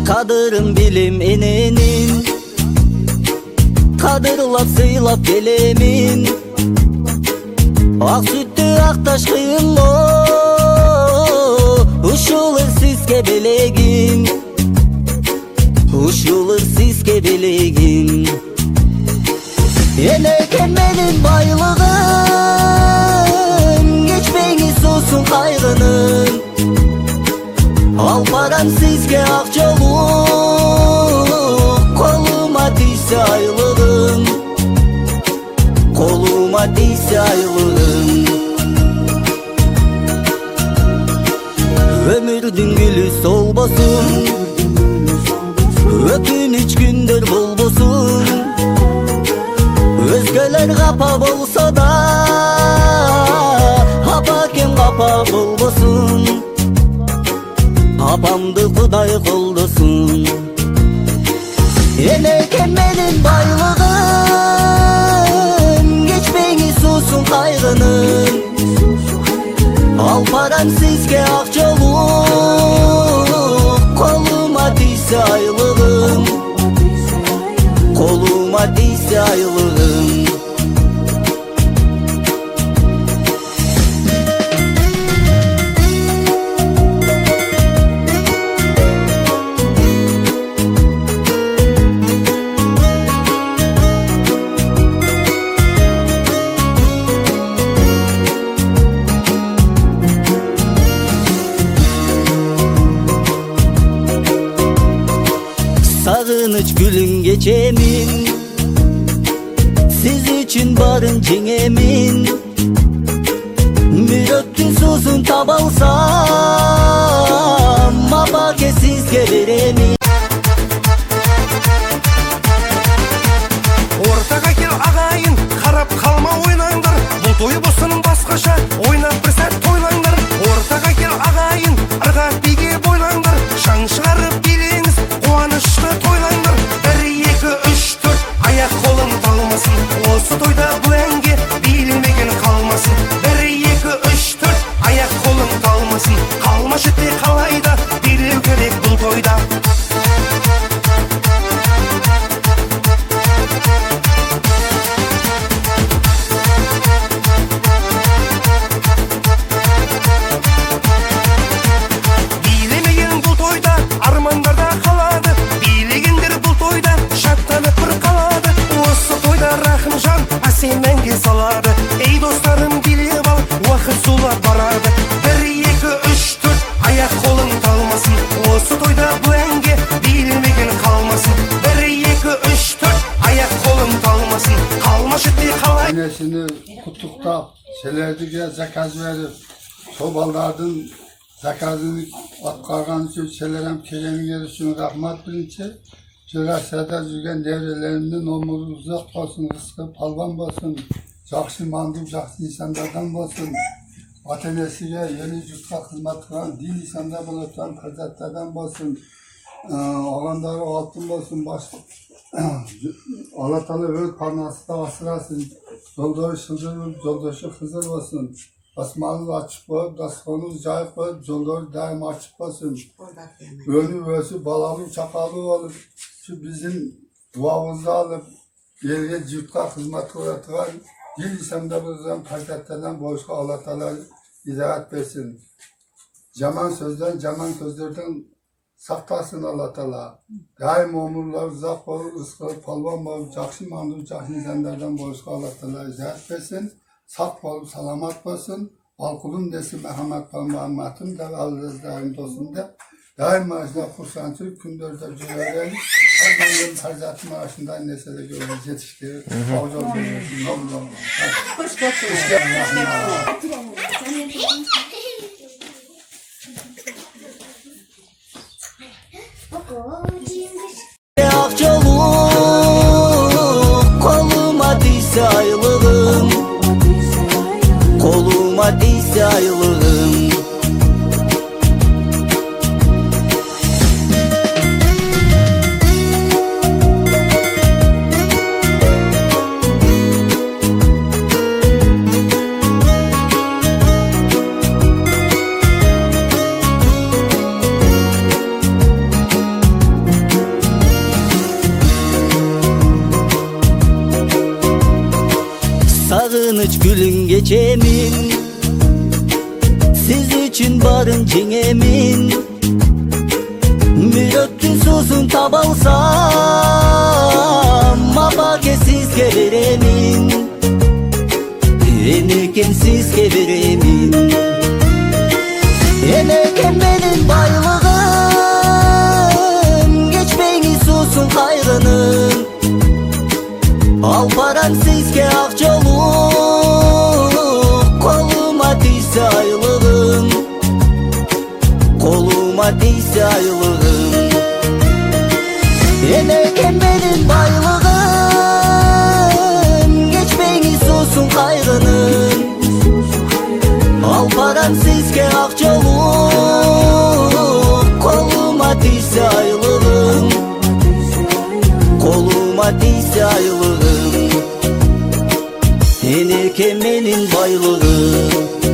Kadırım bilim enenin, kadırlap sıylap gelemin. Ak süttü aktaş kıyınlo, uşulur siske belegin, uşulur siske belegin. Eleken benim baylığım, geçmeyiniz olsun kaygının. Al param sizge akçaluk, koluma değse aylığım, koluma değse aylığım. Ömürdün gülü solmasın, öpün 3 gündür bulmasın. Özgeler kapa bolsa da, hapaken kapa bulmasın. Apamdı Kuday kıldırsın. Eleken benim baylığım, geçmeyiniz olsun kaygının. Al param sizge akçaluk, koluma değse aylığım, koluma değse aylığım. Sağınıç gülün geçemin, siz için barın cingemin. Bir öptün suzun tabalsam, mabake sizge veremin. Ortaga kel agayın, karap kalma oynandır. Bu toyu bosunun baskaşa, oynap bir sert toylandır. Ortaga kel agayın, ırgak bige boylandır. Şan çıkarıp biliniz, kuanışlı toylandır. 1, 2, 3, 4, ayak kolun kalmasın. Olsa toyda bu enge, bilmegen kalmasın. 1, 2, 3, 4, ayak kolun kalmasın. Kalma şıttı kalayda, biliv gerek bu toyda. Mengi saladı, ey dostlarım bilip al, vakit sulap baradı. 1, 2, 3, 4, ayak kolun kalmasın. Olsa toyda bu enge, bilmegen kalmasın. 1, 2, 3, 4, ayak kolun kalmasın. Kalma şıttı kalay. Annesini kutlukta şeylerdige zakaz verip, sobalardan zakazını atkargan için şeylerem keleni gelişini rahmat bilinçi. Şurasada жүрген devrelerinin omuru uzak olsun, rızkı palvan olsun, жақсы mandım, жақсы insanlardan olsun. Atenesiye yeni cütka hizmet kılan, din insanlar bulutan hazretlerden olsun. Olanları altın olsun, Allah Teala öz parnası da asırasın. Yoldaşı Hızır, yoldaşı Hızır olsun. Asmanı açık koyup, dasmanı cayıp koyup, yolları daim açık olsun. Ölü ölsü, balalı, çakalı olur. Şu bizim duamızı alıp, yerine cütka hizmet uğratılan, bir insanda bulunan hazretlerden boşka Allah Teala izahat versin. Caman sözden, caman sözlerden saklasın Allah Teala. Daim omurlar uzak olur, ıskı, palvan olur, жақсы mandır, жақсы insanlardan boşka Allah Teala izahat versin. Sak olup salamat olsun. Balkulun desin merhamet ve muhammetim de Allah'ın daim dostum de. Daim maaşına kursancı, kündörde cüreleri. Her Hazreti maaşından nesele görürüz, yetiştirir. Avcı olsun, ne olur. Hoş geldin. Akçaluk, koluma değse aylığım, koluma değse aylığım. Kaç gülün geçemin, siz için barınçın emin. Bir öptün susun tabalsam, mabakesiz gelir emin. Enekensiz gelir emin. Eneken benim baylığım, geçmeyiniz susun kaygının. Al paran sizge akçoluk, koluma değse aylığım. Koluma değse aylığım. Eneken benim baylığım, geçmeyiniz susun kaygının. Al paran sizge akçoluk, koluma değse aylığım. Koluma değse aylığım. Eneken benim baylığım.